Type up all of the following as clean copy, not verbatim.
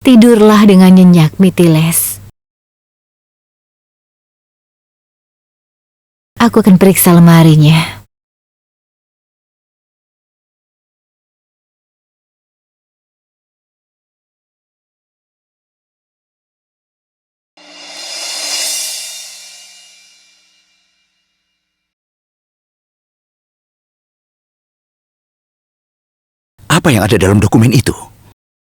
Tidurlah dengan nyenyak, Mitiles. Aku akan periksa lemarinya. Apa yang ada dalam dokumen itu?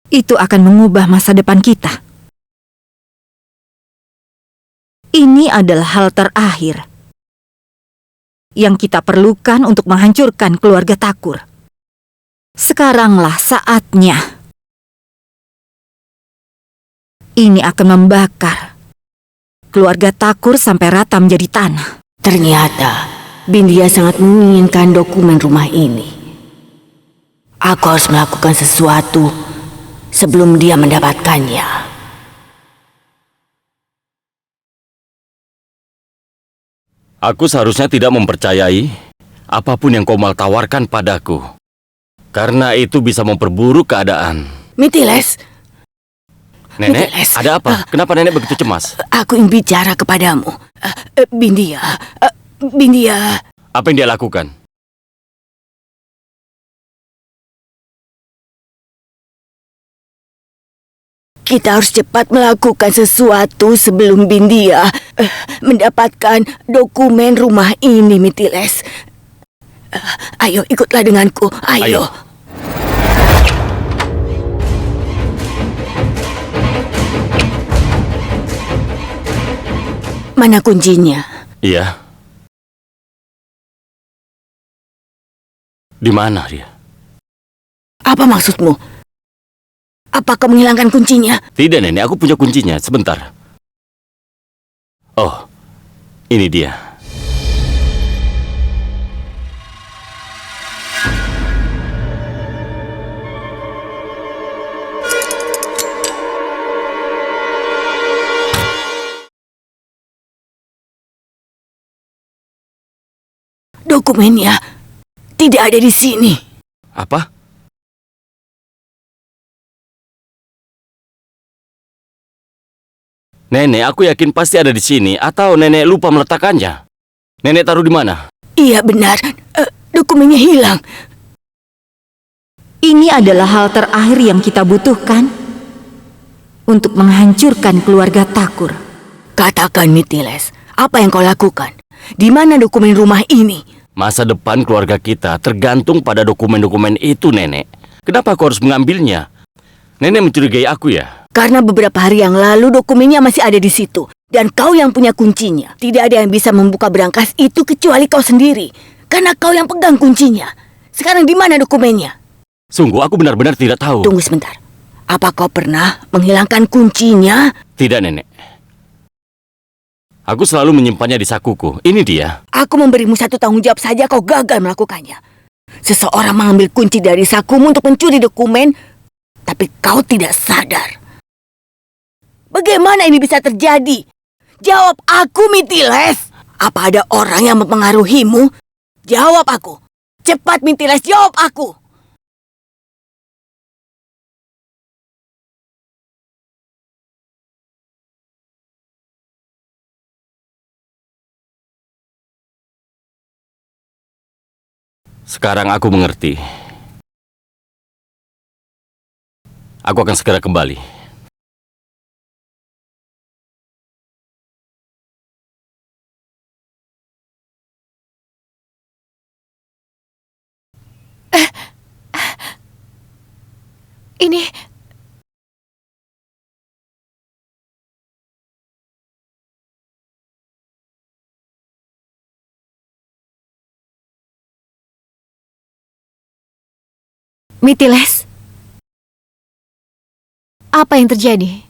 Itu akan mengubah masa depan kita. Ini adalah hal terakhir yang kita perlukan untuk menghancurkan keluarga Thakur. Sekaranglah saatnya. Ini akan membakar keluarga Thakur sampai rata menjadi tanah. Ternyata Bindia sangat menginginkan dokumen rumah ini. Aku harus melakukan sesuatu sebelum dia mendapatkannya. Aku seharusnya tidak mempercayai apapun yang Komal tawarkan padaku. Karena itu bisa memperburuk keadaan. Mitiles, Nenek, Mitiles. ada apa? Kenapa nenek begitu cemas? aku ingin bicara kepadamu. Bindia, Bindia. Apa yang dia lakukan? Kita harus cepat melakukan sesuatu sebelum Bindia mendapatkan dokumen rumah ini, Mitiles. Ayo, ikutlah denganku. Ayo. Mana kuncinya? Iya. Di mana dia? Apa maksudmu? Apa kau menghilangkan kuncinya? Tidak, nenek. Aku punya kuncinya. Sebentar. Oh, ini dia. Dokumennya tidak ada di sini. Apa? Nenek, aku yakin pasti ada di sini. Atau nenek lupa meletakkannya? Nenek taruh di mana? Iya benar, dokumennya hilang. Ini adalah hal terakhir yang kita butuhkan untuk menghancurkan keluarga Thakur. Katakan, Mitiles, apa yang kau lakukan? Di mana dokumen rumah ini? Masa depan keluarga kita tergantung pada dokumen-dokumen itu, nenek. Kenapa aku harus mengambilnya? Nenek mencurigai aku ya? Karena beberapa hari yang lalu dokumennya masih ada di situ. Dan kau yang punya kuncinya. Tidak ada yang bisa membuka berangkas itu kecuali kau sendiri. Karena kau yang pegang kuncinya. Sekarang di mana dokumennya? Sungguh, aku benar-benar tidak tahu. Tunggu sebentar. Apa kau pernah menghilangkan kuncinya? Tidak, nenek. Aku selalu menyimpannya di sakuku. Ini dia. Aku memberimu satu tanggung jawab saja, kau gagal melakukannya. Seseorang mengambil kunci dari sakumu untuk mencuri dokumen, tapi kau tidak sadar. Bagaimana ini bisa terjadi? Jawab aku, Mitiles. Apa ada orang yang mempengaruhimu? Jawab aku. Cepat, Mitiles, jawab aku. Sekarang aku mengerti. Aku akan segera kembali. Ini... Mitiles, apa yang terjadi?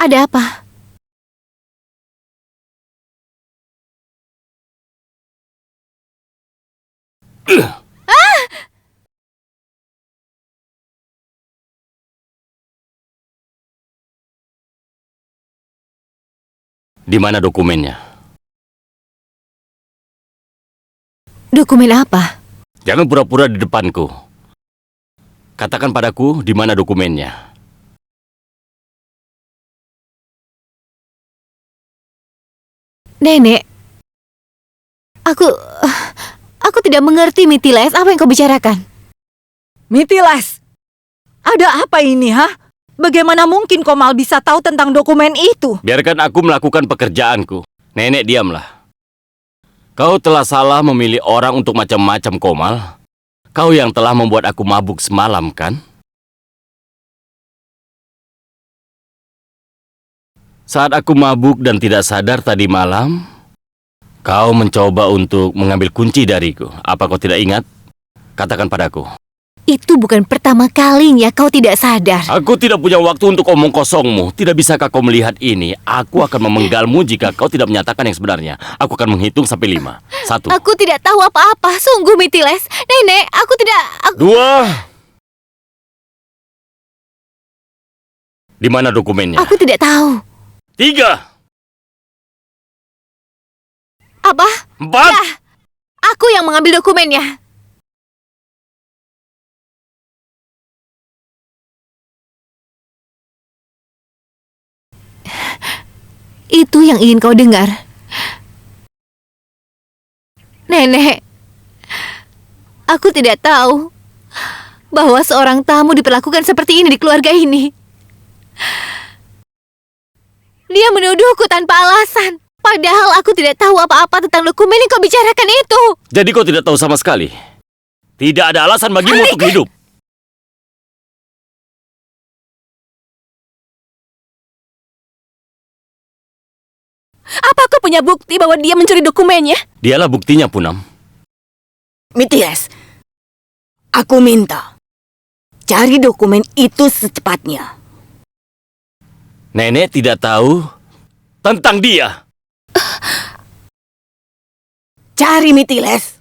Ada apa? Di mana dokumennya? Dokumen apa? Jangan pura-pura di depanku. Katakan padaku di mana dokumennya. Nenek, aku tidak mengerti, Mitiles. Apa yang kau bicarakan? Mitiles, ada apa ini, ha? Bagaimana mungkin Komal bisa tahu tentang dokumen itu? Biarkan aku melakukan pekerjaanku. Nenek, diamlah. Kau telah salah memilih orang untuk macam-macam, Komal. Kau yang telah membuat aku mabuk semalam, kan? Saat aku mabuk dan tidak sadar tadi malam, kau mencoba untuk mengambil kunci dariku. Apa kau tidak ingat? Katakan padaku. Itu bukan pertama kalinya kau tidak sadar. Aku tidak punya waktu untuk omong kosongmu. Tidak bisakah kau melihat ini? Aku akan memenggalmu jika kau tidak menyatakan yang sebenarnya. Aku akan menghitung sampai 5. 1. Aku tidak tahu apa-apa. Sungguh, Mitiles. Nenek, aku tidak... 2. Di mana dokumennya? Aku tidak tahu. 3. Apa? 4. Ya, aku yang mengambil dokumennya. Itu yang ingin kau dengar. Nenek, aku tidak tahu bahwa seorang tamu diperlakukan seperti ini di keluarga ini. Dia menuduhku tanpa alasan. Padahal aku tidak tahu apa-apa tentang dokumen yang kau bicarakan itu. Jadi kau tidak tahu sama sekali? Tidak ada alasan bagimu untuk hidup. Apa kau punya bukti bahwa dia mencuri dokumennya? Dialah buktinya, Punam. Mitiles, aku minta cari dokumen itu secepatnya. Nenek tidak tahu tentang dia. Cari, Mitiles.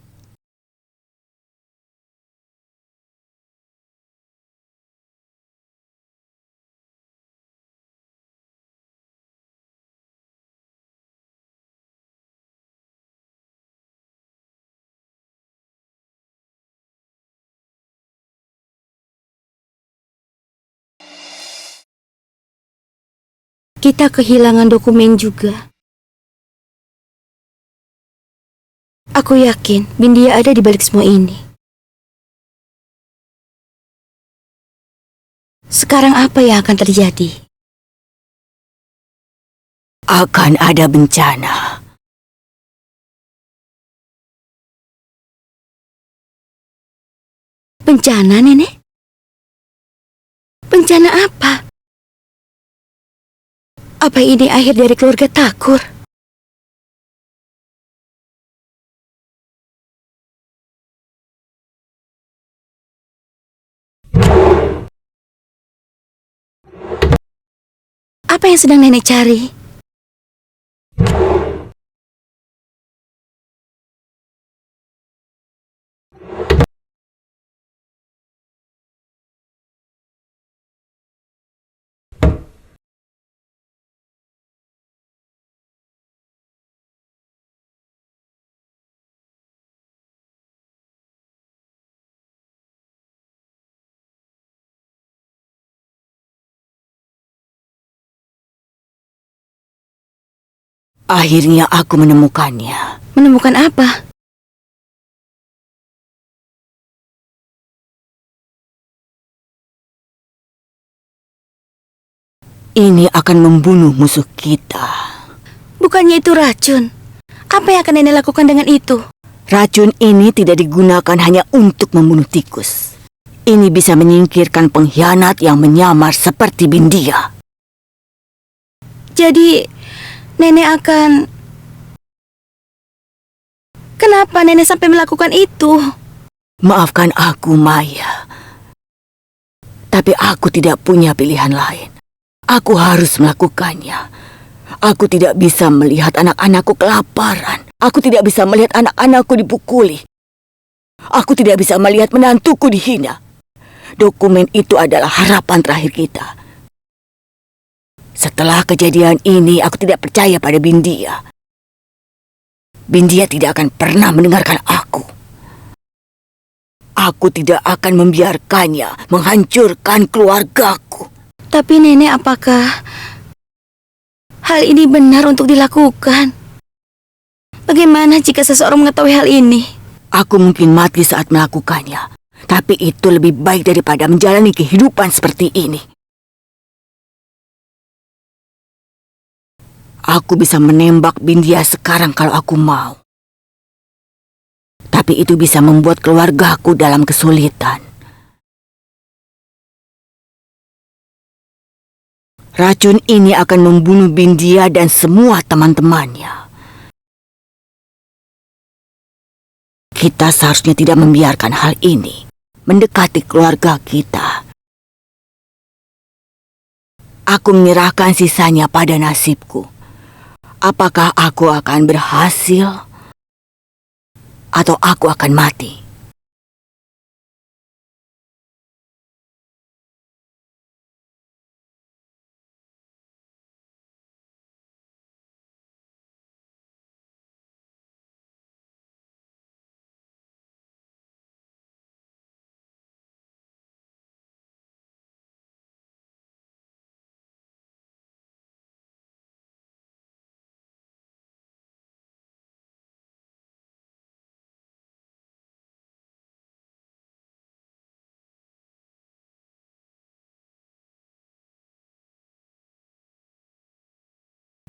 Kita kehilangan dokumen juga. Aku yakin Bindia ada di balik semua ini. Sekarang apa yang akan terjadi? Akan ada bencana. Bencana, Nenek? Bencana apa? Apa ini akhir dari keluarga Thakur? Apa yang sedang Nenek cari? Akhirnya aku menemukannya. Menemukan apa? Ini akan membunuh musuh kita. Bukannya itu racun. Apa yang akan Nenek lakukan dengan itu? Racun ini tidak digunakan hanya untuk membunuh tikus. Ini bisa menyingkirkan pengkhianat yang menyamar seperti Bindia. Jadi, Nenek akan... Kenapa Nenek sampai melakukan itu? Maafkan aku, Maya. Tapi aku tidak punya pilihan lain. Aku harus melakukannya. Aku tidak bisa melihat anak-anakku kelaparan. Aku tidak bisa melihat anak-anakku dipukuli. Aku tidak bisa melihat menantuku dihina. Dokumen itu adalah harapan terakhir kita. Setelah kejadian ini, aku tidak percaya pada Bindia. Bindia tidak akan pernah mendengarkan aku. Aku tidak akan membiarkannya menghancurkan keluargaku. Tapi Nenek, apakah hal ini benar untuk dilakukan? Bagaimana jika seseorang mengetahui hal ini? Aku mungkin mati saat melakukannya, tapi itu lebih baik daripada menjalani kehidupan seperti ini. Aku bisa menembak Bindia sekarang kalau aku mau. Tapi itu bisa membuat keluargaku dalam kesulitan. Racun ini akan membunuh Bindia dan semua teman-temannya. Kita seharusnya tidak membiarkan hal ini mendekati keluarga kita. Aku menyerahkan sisanya pada nasibku. Apakah aku akan berhasil atau aku akan mati?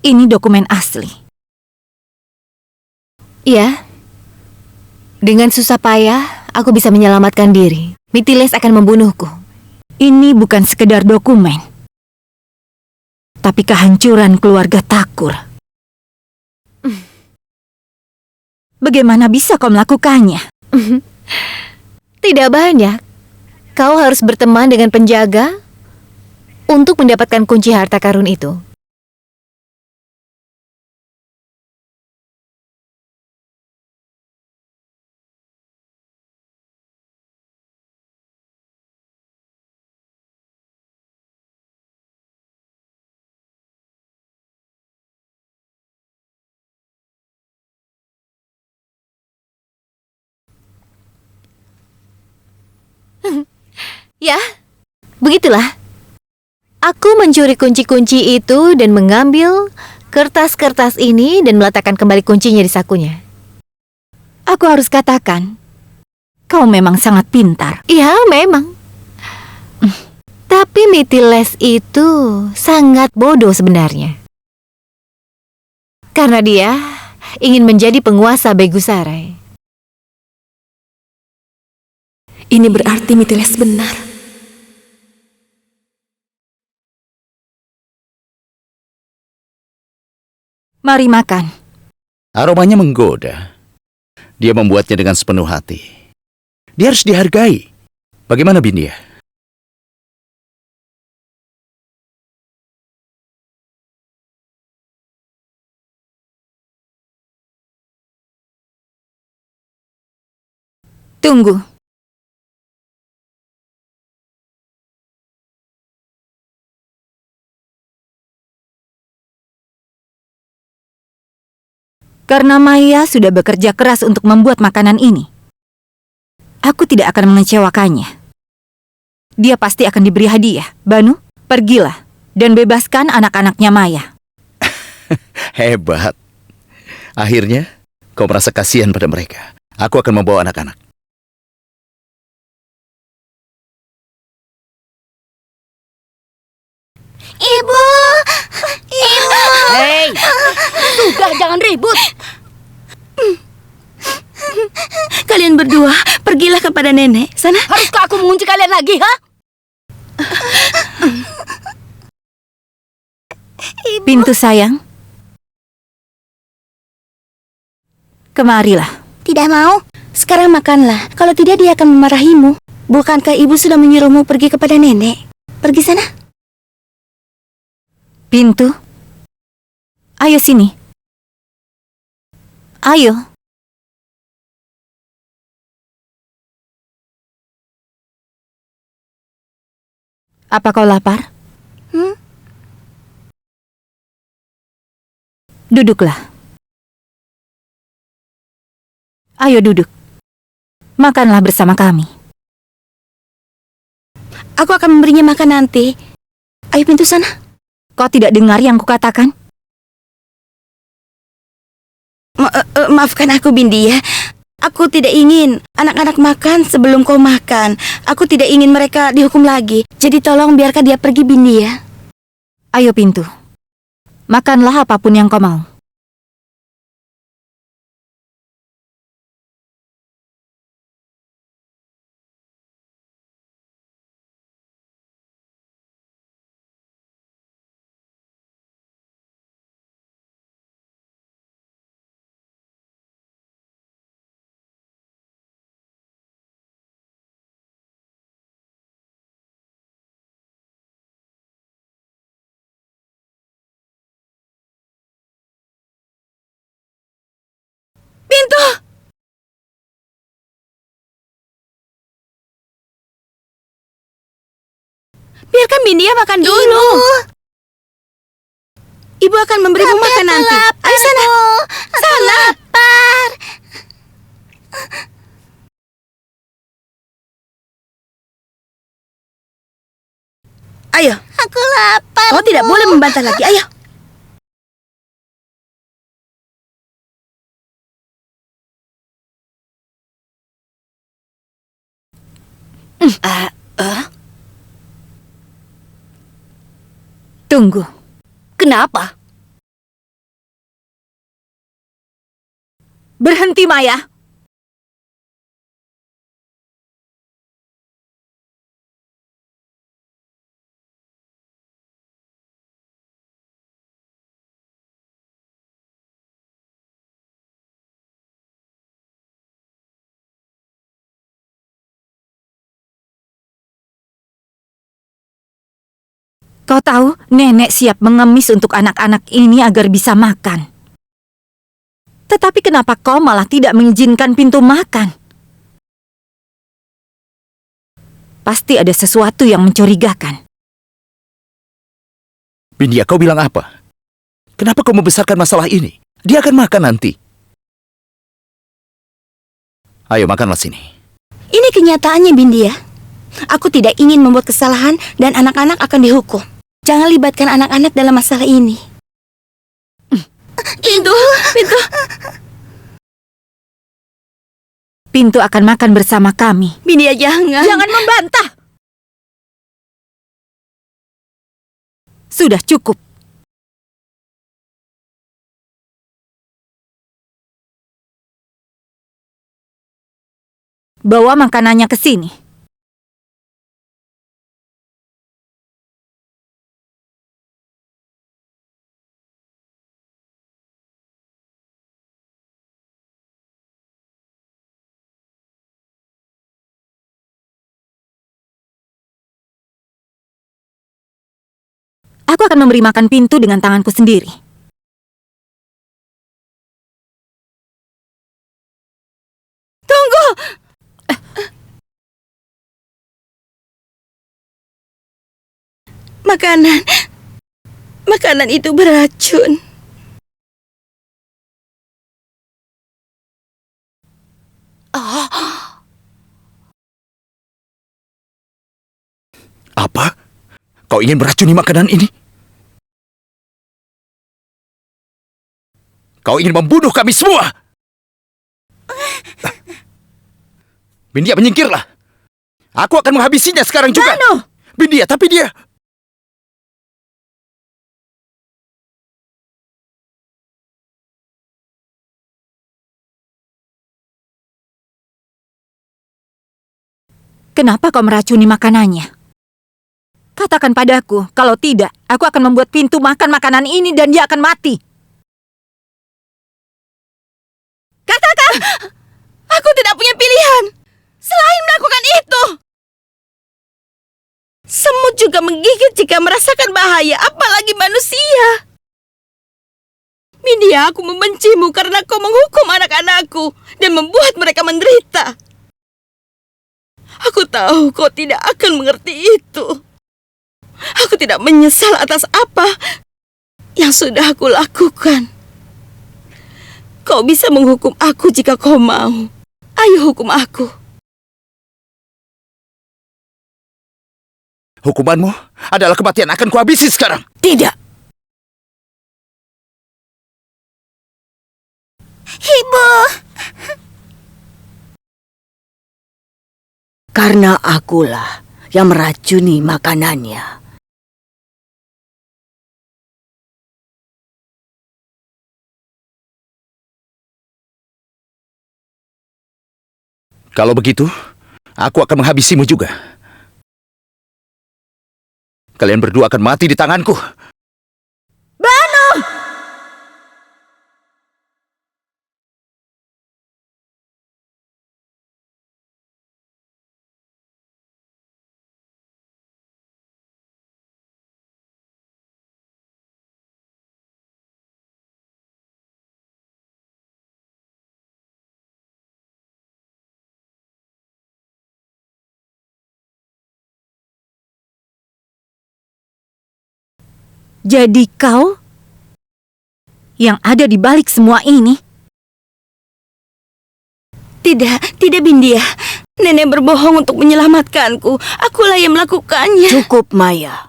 Ini dokumen asli. Iya. Dengan susah payah, aku bisa menyelamatkan diri. Mitiles akan membunuhku. Ini bukan sekedar dokumen, tapi kehancuran keluarga Thakur. Bagaimana bisa kau melakukannya? Tidak banyak. Kau harus berteman dengan penjaga untuk mendapatkan kunci harta karun itu. Ya, begitulah. Aku mencuri kunci-kunci itu dan mengambil kertas-kertas ini dan meletakkan kembali kuncinya di sakunya. Aku harus katakan, kau memang sangat pintar. Ya, memang. Tapi Mitiles itu sangat bodoh sebenarnya. Karena dia ingin menjadi penguasa Begusarai. Ini berarti Mitiles benar. Mari makan. Aromanya menggoda. Dia membuatnya dengan sepenuh hati. Dia harus dihargai. Bagaimana Bindia? Tunggu. Karena Maya sudah bekerja keras untuk membuat makanan ini, aku tidak akan mengecewakannya. Dia pasti akan diberi hadiah. Banu, pergilah dan bebaskan anak-anaknya Maya. Hebat. Akhirnya, kau merasa kasihan pada mereka. Aku akan membawa anak-anak. Ibu! Ibu! Hei, sudah jangan ribut. Kalian berdua, pergilah kepada nenek. Sana. Haruskah aku mengunci kalian lagi, ha? Pintu sayang. Kemarilah. Tidak mau. Sekarang makanlah. Kalau tidak, dia akan memarahimu. Bukankah ibu sudah menyuruhmu pergi kepada nenek? Pergi sana. Pintu. Ayo sini. Ayo. Apa kau lapar? Duduklah. Ayo duduk. Makanlah bersama kami. Aku akan memberinya makan nanti. Ayo pintu sana. Kau tidak dengar yang kukatakan? Maafkan aku, Bindia. Aku tidak ingin anak-anak makan sebelum kau makan. Aku tidak ingin mereka dihukum lagi. Jadi tolong biarkan dia pergi, Bindia. Ayo Pintu. Makanlah apapun yang kau mau. Pintu! Biarkan Bindia makan dulu. Ibu akan memberimu makan nanti. Ayo sana. Sana. Lapar. Ayo. Aku lapar. Kau tidak boleh membantah lagi. Ayo. Tunggu. Kenapa? Berhenti, Maya. Kau tahu, nenek siap mengemis untuk anak-anak ini agar bisa makan. Tetapi kenapa kau malah tidak mengizinkan Pintu makan? Pasti ada sesuatu yang mencurigakan. Bindia, kau bilang apa? Kenapa kau membesarkan masalah ini? Dia akan makan nanti. Ayo, makanlah sini. Ini kenyataannya, Bindia. Aku tidak ingin membuat kesalahan dan anak-anak akan dihukum. Jangan libatkan anak-anak dalam masalah ini. Pintu. Pintu akan makan bersama kami. Bindia, jangan. Jangan membantah. Sudah cukup. Bawa makanannya ke sini. Aku akan memberi makan Pintu dengan tanganku sendiri. Tunggu. Makanan itu beracun. Apa? Kau ingin meracuni makanan ini? Kau ingin membunuh kami semua? Bindia, menyingkirlah. Aku akan menghabisinya sekarang juga. Nano! Bindia, tapi dia... Kenapa kau meracuni makanannya? Katakan padaku, kalau tidak, aku akan membuat Pintu makan makanan ini dan dia akan mati. Katakan! Aku tidak punya pilihan selain melakukan itu. Semut juga menggigit jika merasakan bahaya, apalagi manusia. Bindia, aku membencimu karena kau menghukum anak-anakku dan membuat mereka menderita. Aku tahu kau tidak akan mengerti itu. Aku tidak menyesal atas apa yang sudah aku lakukan. Kau bisa menghukum aku jika kau mau. Ayo hukum aku. Hukumanmu adalah kematian, akan kuhabisi sekarang. Tidak. Ibu. Karena akulah yang meracuni makanannya. Kalau begitu, aku akan menghabisimu juga. Kalian berdua akan mati di tanganku. Jadi kau yang ada di balik semua ini? Tidak Bindia. Nenek berbohong untuk menyelamatkanku. Akulah yang melakukannya. Cukup, Maya.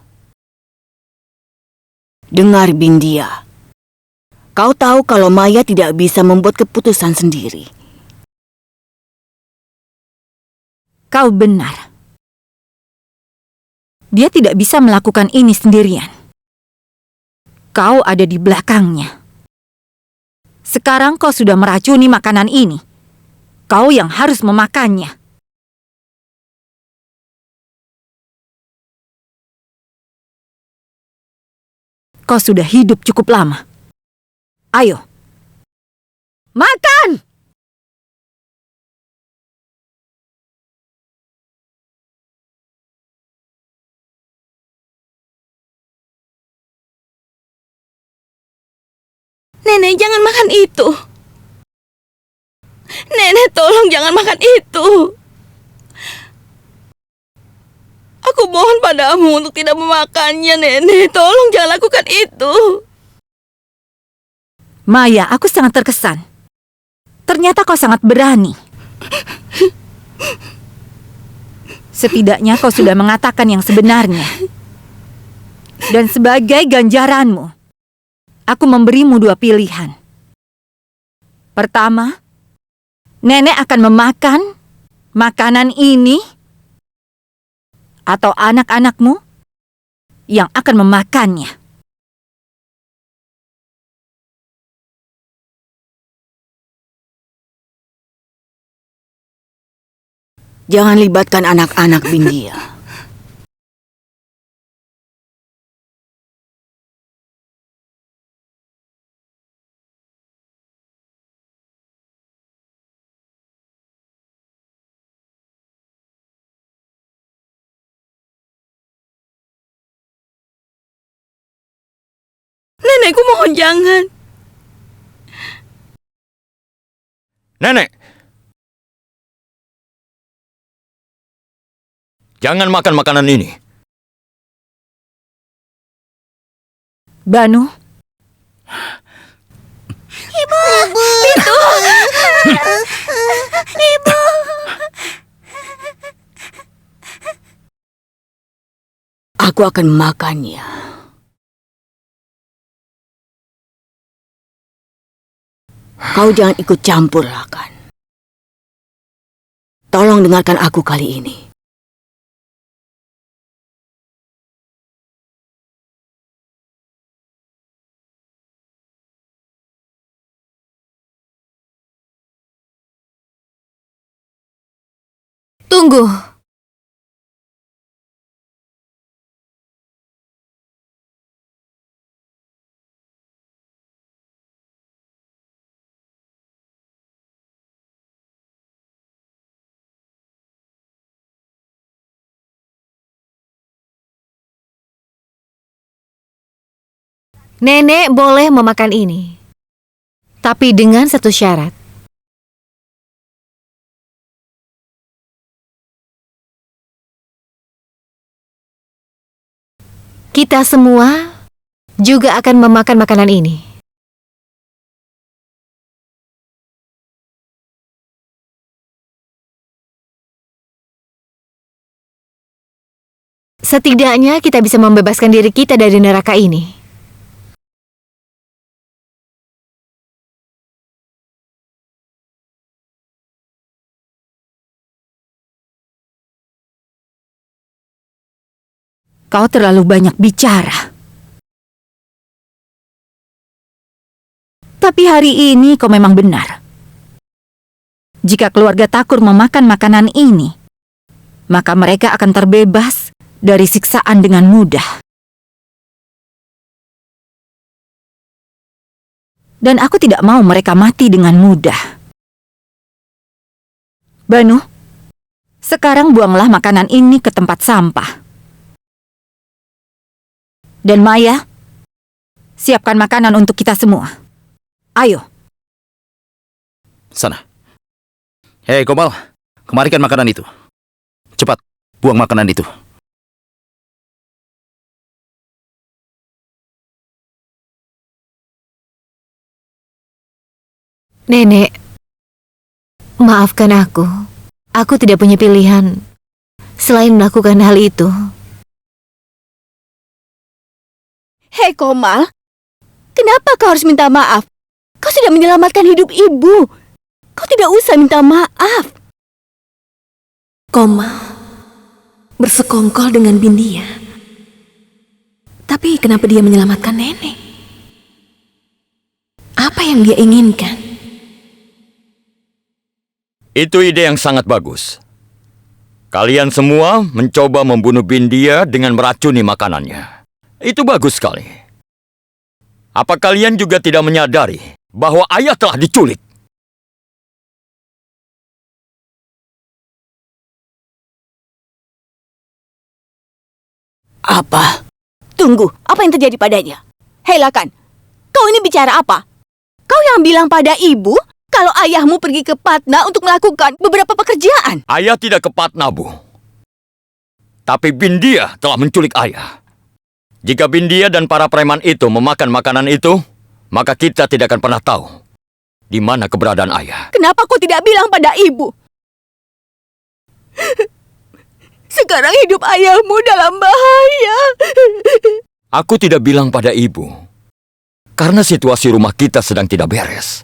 Dengar, Bindia. Kau tahu kalau Maya tidak bisa membuat keputusan sendiri. Kau benar. Dia tidak bisa melakukan ini sendirian. Kau ada di belakangnya. Sekarang kau sudah meracuni makanan ini. Kau yang harus memakannya. Kau sudah hidup cukup lama. Ayo. Makan! Nenek, jangan makan itu. Nenek, tolong jangan makan itu. Aku mohon padamu untuk tidak memakannya, Nenek. Tolong jangan lakukan itu. Maya, aku sangat terkesan. Ternyata kau sangat berani. Setidaknya kau sudah mengatakan yang sebenarnya. Dan sebagai ganjaranmu, aku memberimu dua pilihan. Pertama, nenek akan memakan makanan ini, atau anak-anakmu yang akan memakannya. Jangan libatkan anak-anak, Bindia. Nenekku mohon jangan. Nenek! Jangan makan makanan ini. Banu, Aku akan memakannya. Kau jangan ikut campur, Lakan. Tolong dengarkan aku kali ini. Tunggu. Nenek boleh memakan ini. Tapi dengan satu syarat. Kita semua juga akan memakan makanan ini. Setidaknya kita bisa membebaskan diri kita dari neraka ini. Kau terlalu banyak bicara. Tapi hari ini kau memang benar. Jika keluarga Thakur memakan makanan ini, maka mereka akan terbebas dari siksaan dengan mudah. Dan aku tidak mau mereka mati dengan mudah. Banu, sekarang buanglah makanan ini ke tempat sampah. Dan Maya, siapkan makanan untuk kita semua. Ayo. Sana. Hei, Komal. Kemarikan makanan itu. Cepat, buang makanan itu. Nenek, maafkan aku. Aku tidak punya pilihan selain melakukan hal itu. Hei Komal, kenapa kau harus minta maaf? Kau sudah menyelamatkan hidup ibu. Kau tidak usah minta maaf. Komal bersekongkol dengan Bindia. Tapi kenapa dia menyelamatkan nenek? Apa yang dia inginkan? Itu ide yang sangat bagus. Kalian semua mencoba membunuh Bindia dengan meracuni makanannya. Itu bagus sekali. Apa kalian juga tidak menyadari bahwa ayah telah diculik? Apa? Tunggu, apa yang terjadi padanya? Hei Lakan, kau ini bicara apa? Kau yang bilang pada ibu kalau ayahmu pergi ke Patna untuk melakukan beberapa pekerjaan. Ayah tidak ke Patna, Bu. Tapi Bindia telah menculik ayah. Jika Bindia dan para preman itu memakan makanan itu, maka kita tidak akan pernah tahu di mana keberadaan ayah. Kenapa kau tidak bilang pada ibu? Sekarang hidup ayahmu dalam bahaya. Aku tidak bilang pada ibu, karena situasi rumah kita sedang tidak beres.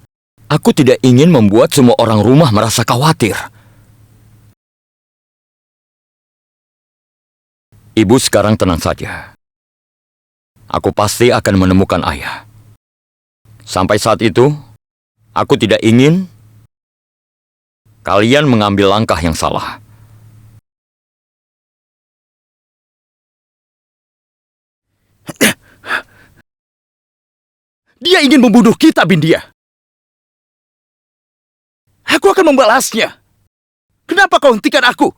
Aku tidak ingin membuat semua orang rumah merasa khawatir. Ibu sekarang tenang saja. Aku pasti akan menemukan ayah. Sampai saat itu, aku tidak ingin kalian mengambil langkah yang salah. Dia ingin membunuh kita, Bindia. Aku akan membalasnya. Kenapa kau hentikan aku?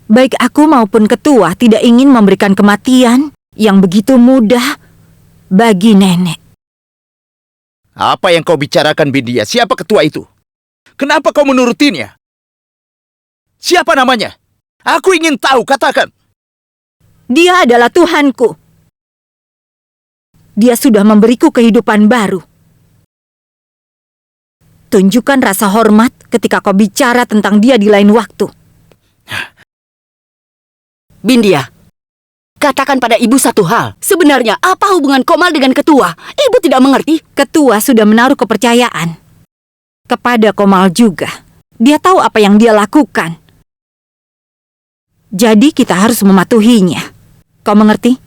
Baik aku maupun ketua tidak ingin memberikan kematian yang begitu mudah bagi nenek. Apa yang kau bicarakan, Bindia? Siapa ketua itu? Kenapa kau menurutinya? Siapa namanya? Aku ingin tahu, katakan. Dia adalah Tuhanku. Dia sudah memberiku kehidupan baru. Tunjukkan rasa hormat ketika kau bicara tentang dia di lain waktu. Bindia, katakan pada ibu satu hal. Sebenarnya apa hubungan Komal dengan ketua? Ibu tidak mengerti. Ketua sudah menaruh kepercayaan kepada Komal juga. Dia tahu apa yang dia lakukan. Jadi kita harus mematuhinya. Kau mengerti?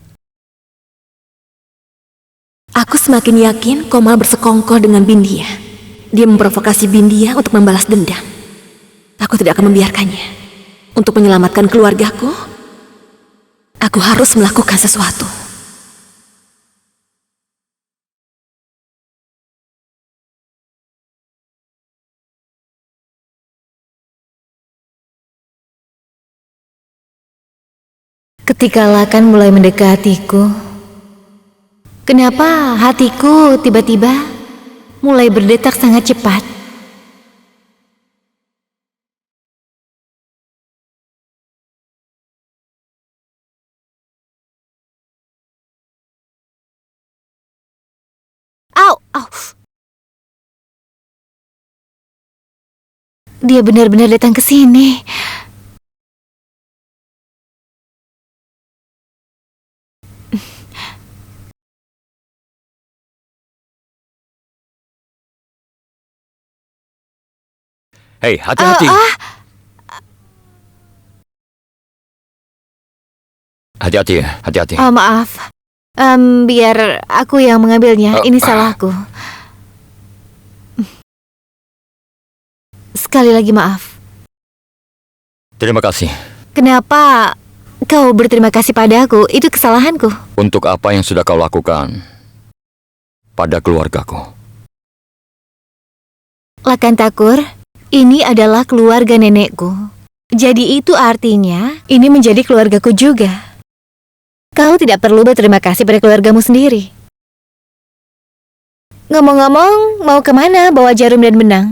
Aku semakin yakin Komal bersekongkol dengan Bindia. Dia memprovokasi Bindia untuk membalas dendam. Aku tidak akan membiarkannya. Untuk menyelamatkan keluargaku, aku harus melakukan sesuatu. Ketika Lakan mulai mendekatiku, kenapa hatiku tiba-tiba mulai berdetak sangat cepat? Au, au. Dia benar-benar datang ke sini. Hei, hati-hati. Hati-hati ya, hati-hati. Oh, maaf. Biar aku yang mengambilnya. Ini salahku. Sekali lagi maaf. Terima kasih. Kenapa kau berterima kasih padaku? Itu kesalahanku. Untuk apa yang sudah kau lakukan pada keluargaku. Lakantakur, ini adalah keluarga nenekku. Jadi itu artinya ini menjadi keluargaku juga. Kau tidak perlu berterima kasih pada keluargamu sendiri. Ngomong-ngomong, mau kemana bawa jarum dan benang?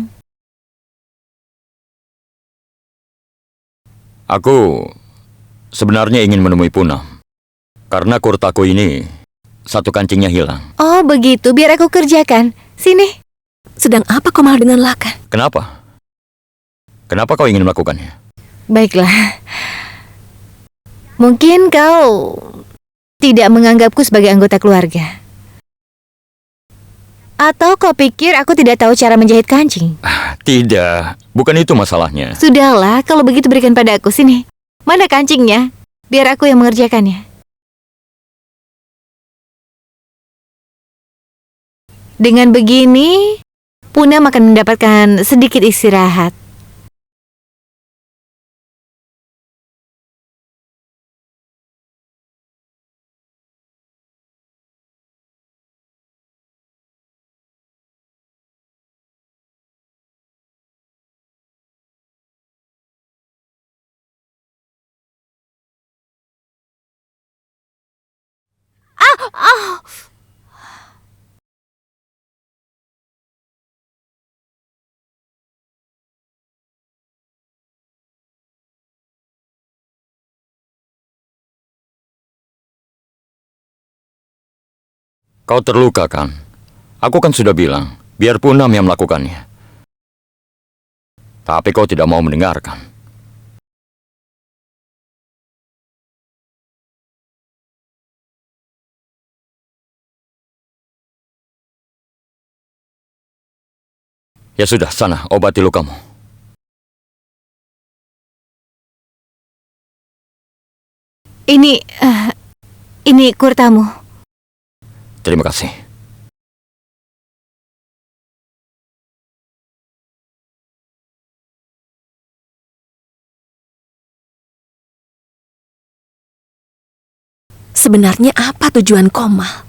Aku sebenarnya ingin menemui Punam. Karena kurtaku ini satu kancingnya hilang. Oh begitu, biar aku kerjakan. Sini. Sedang apa kau malah dengan Lakan? Kenapa? Kenapa kau ingin melakukannya? Baiklah. Mungkin kau tidak menganggapku sebagai anggota keluarga. Atau kau pikir aku tidak tahu cara menjahit kancing? Tidak, bukan itu masalahnya. Sudahlah, kalau begitu berikan padaku. Sini. Mana kancingnya? Biar aku yang mengerjakannya. Dengan begini, Punam akan mendapatkan sedikit istirahat. Kau terluka kan? Aku kan sudah bilang, biar Punam yang melakukannya. Tapi kau tidak mau mendengarkan. Ya sudah, sana, obati lukamu. Ini kurtamu. Terima kasih. Sebenarnya apa tujuan Koma?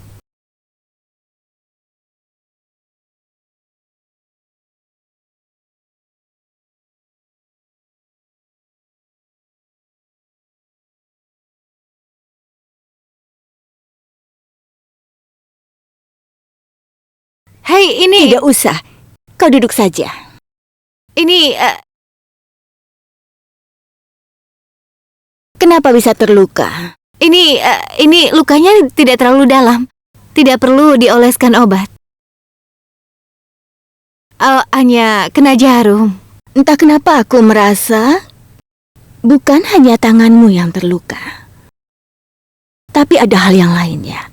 Hei, ini... Tidak usah. Kau duduk saja. Ini... Kenapa bisa terluka? Ini lukanya tidak terlalu dalam. Tidak perlu dioleskan obat. Hanya kena jarum. Entah kenapa aku merasa bukan hanya tanganmu yang terluka. Tapi ada hal yang lainnya.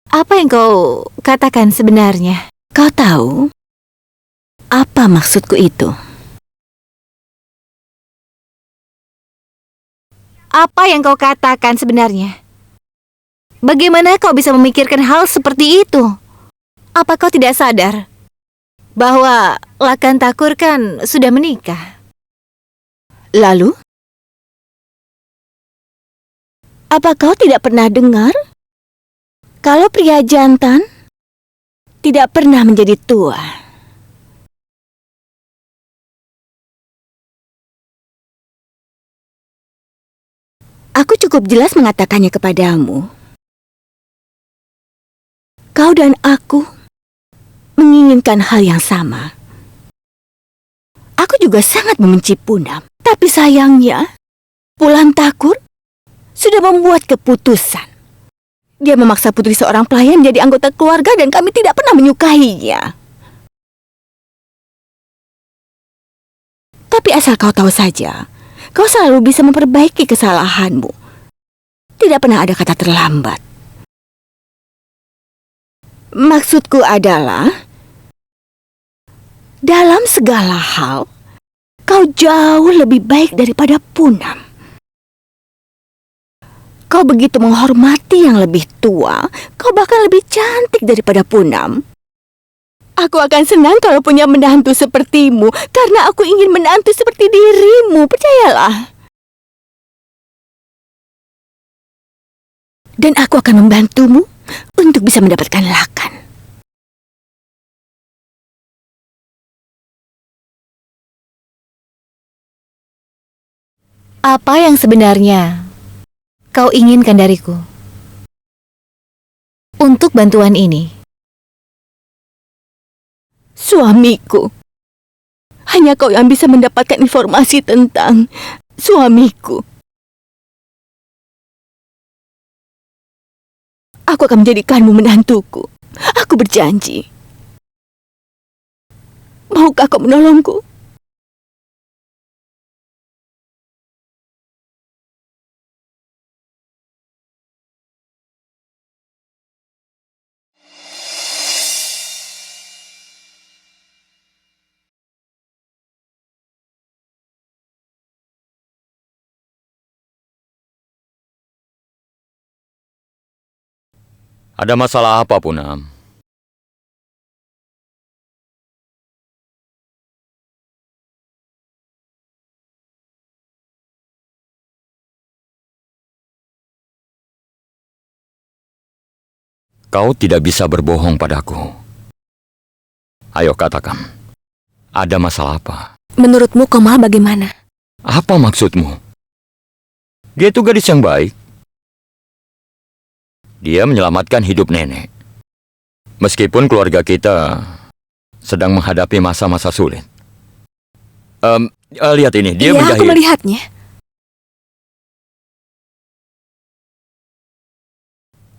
Apa yang kau katakan sebenarnya? Kau tahu apa maksudku itu? Apa yang kau katakan sebenarnya? Bagaimana kau bisa memikirkan hal seperti itu? Apa kau tidak sadar bahwa Lakantakur kan sudah menikah? Lalu? Apa kau tidak pernah dengar kalau pria jantan tidak pernah menjadi tua? Aku cukup jelas mengatakannya kepadamu. Kau dan aku menginginkan hal yang sama. Aku juga sangat membenci Punam. Tapi sayangnya, Pulantakur sudah membuat keputusan. Dia memaksa putri seorang pelayan menjadi anggota keluarga dan kami tidak pernah menyukainya. Tapi asal kau tahu saja, kau selalu bisa memperbaiki kesalahanmu. Tidak pernah ada kata terlambat. Maksudku adalah, dalam segala hal, kau jauh lebih baik daripada Punam. Kau begitu menghormati yang lebih tua, kau bahkan lebih cantik daripada Punam. Aku akan senang kalau punya menantu sepertimu, karena aku ingin menantu seperti dirimu, percayalah. Dan aku akan membantumu untuk bisa mendapatkan Lakan. Apa yang sebenarnya kau inginkan dariku? Untuk bantuan ini. Suamiku. Hanya kau yang bisa mendapatkan informasi tentang suamiku. Aku akan menjadikanmu menantuku. Aku berjanji. Maukah kau menolongku? Ada masalah apa, Punam? Kau tidak bisa berbohong padaku. Ayo katakan, ada masalah apa? Menurutmu Komal bagaimana? Apa maksudmu? Dia itu gadis yang baik. Dia menyelamatkan hidup nenek. Meskipun keluarga kita sedang menghadapi masa-masa sulit. Lihat ini, dia Iya, menjahit. aku melihatnya.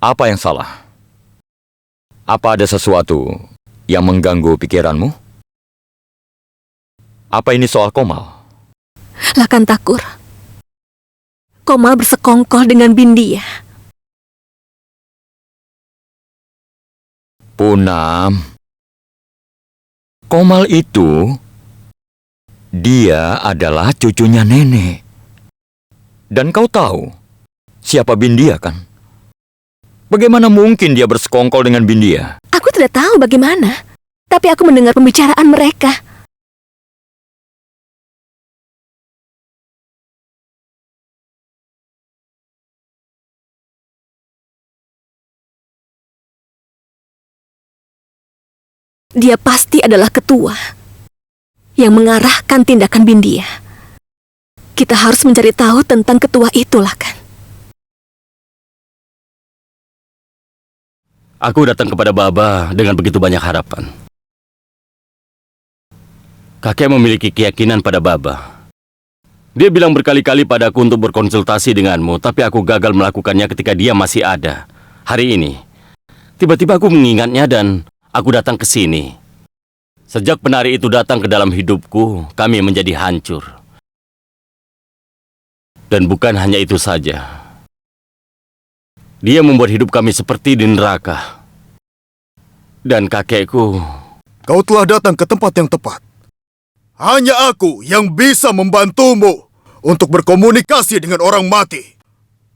Apa yang salah? Apa ada sesuatu yang mengganggu pikiranmu? Apa ini soal Komal? Lakan Takur. Komal bersekongkol dengan Bindia. Punam, Komal itu, dia adalah cucunya nenek. Dan kau tahu siapa Bindia kan? Bagaimana mungkin dia bersekongkol dengan Bindia? Aku tidak tahu bagaimana, tapi aku mendengar pembicaraan mereka. Dia pasti adalah ketua yang mengarahkan tindakan Bindia. Kita harus mencari tahu tentang ketua itu, Lakan. Aku datang kepada Baba dengan begitu banyak harapan. Kakek memiliki keyakinan pada Baba. Dia bilang berkali-kali padaku untuk berkonsultasi denganmu, tapi aku gagal melakukannya ketika dia masih ada. Hari ini, tiba-tiba aku mengingatnya dan aku datang ke sini. Sejak penari itu datang ke dalam hidupku, kami menjadi hancur. Dan bukan hanya itu saja. Dia membuat hidup kami seperti di neraka. Dan kakekku... Kau telah datang ke tempat yang tepat. Hanya aku yang bisa membantumu untuk berkomunikasi dengan orang mati.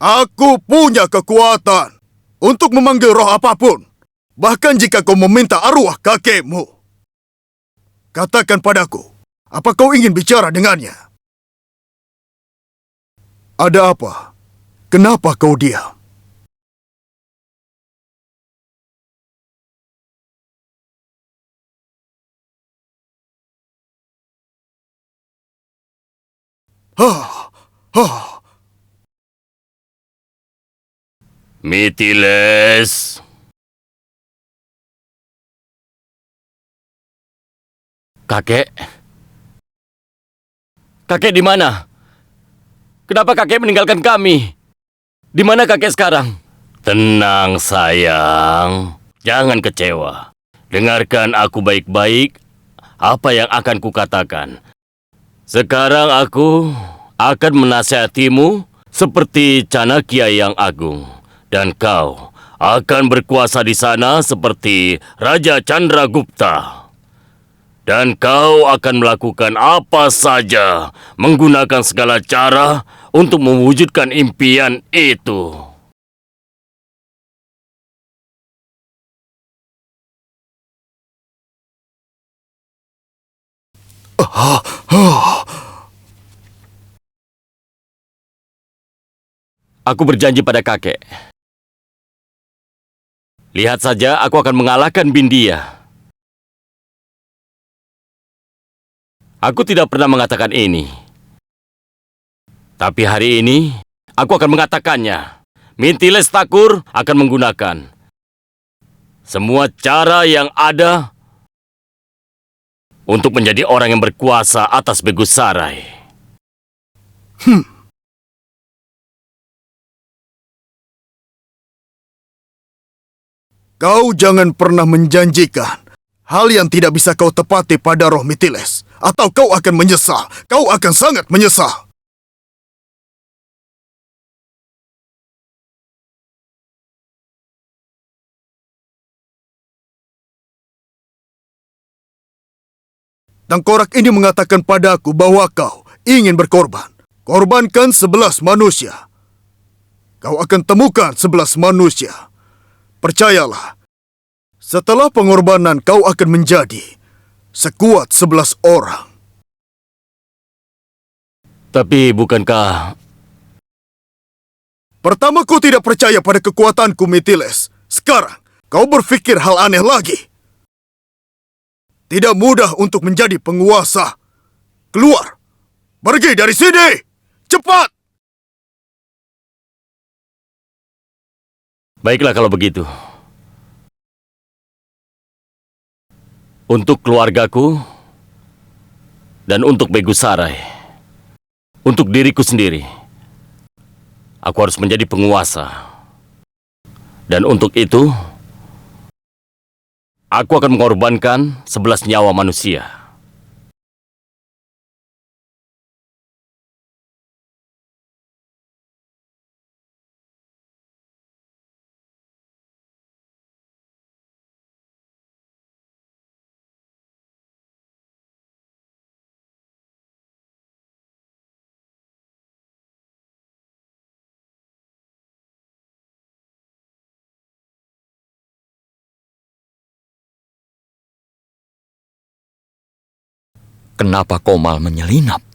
Aku punya kekuatan untuk memanggil roh apapun. Bahkan jika kau meminta arwah kakekmu. Katakan padaku, apa kau ingin bicara dengannya? Ada apa? Kenapa kau diam? Mitiles. Kakek? Kakek di mana? Kenapa kakek meninggalkan kami? Di mana kakek sekarang? Tenang sayang, jangan kecewa. Dengarkan aku baik-baik apa yang akan kukatakan. Sekarang aku akan menasihatimu seperti Canakya yang agung. Dan kau akan berkuasa di sana seperti Raja Chandragupta. Dan kau akan melakukan apa saja, menggunakan segala cara untuk mewujudkan impian itu. Aku berjanji pada kakek. Lihat saja, aku akan mengalahkan Bindia. Aku tidak pernah mengatakan ini. Tapi hari ini, aku akan mengatakannya. Mintiles Thakur akan menggunakan semua cara yang ada untuk menjadi orang yang berkuasa atas Begusarai. Kau jangan pernah menjanjikan hal yang tidak bisa kau tepati pada roh Mintiles, atau kau akan menyesal. Kau akan sangat menyesal. Tengkorak ini mengatakan padaku bahwa kau ingin berkorban. Korbankan 11 manusia. Kau akan temukan 11 manusia. Percayalah, setelah pengorbanan kau akan menjadi sekuat 11 orang. Tapi bukankah... Pertama kau tidak percaya pada kekuatanku, Mintiles. Sekarang, kau berpikir hal aneh lagi. Tidak mudah untuk menjadi penguasa. Keluar! Pergi dari sini! Cepat! Baiklah kalau begitu. Untuk keluargaku dan untuk Begusarai, untuk diriku sendiri, aku harus menjadi penguasa. Dan untuk itu, aku akan mengorbankan 11 nyawa manusia. Kenapa Komal menyelinap?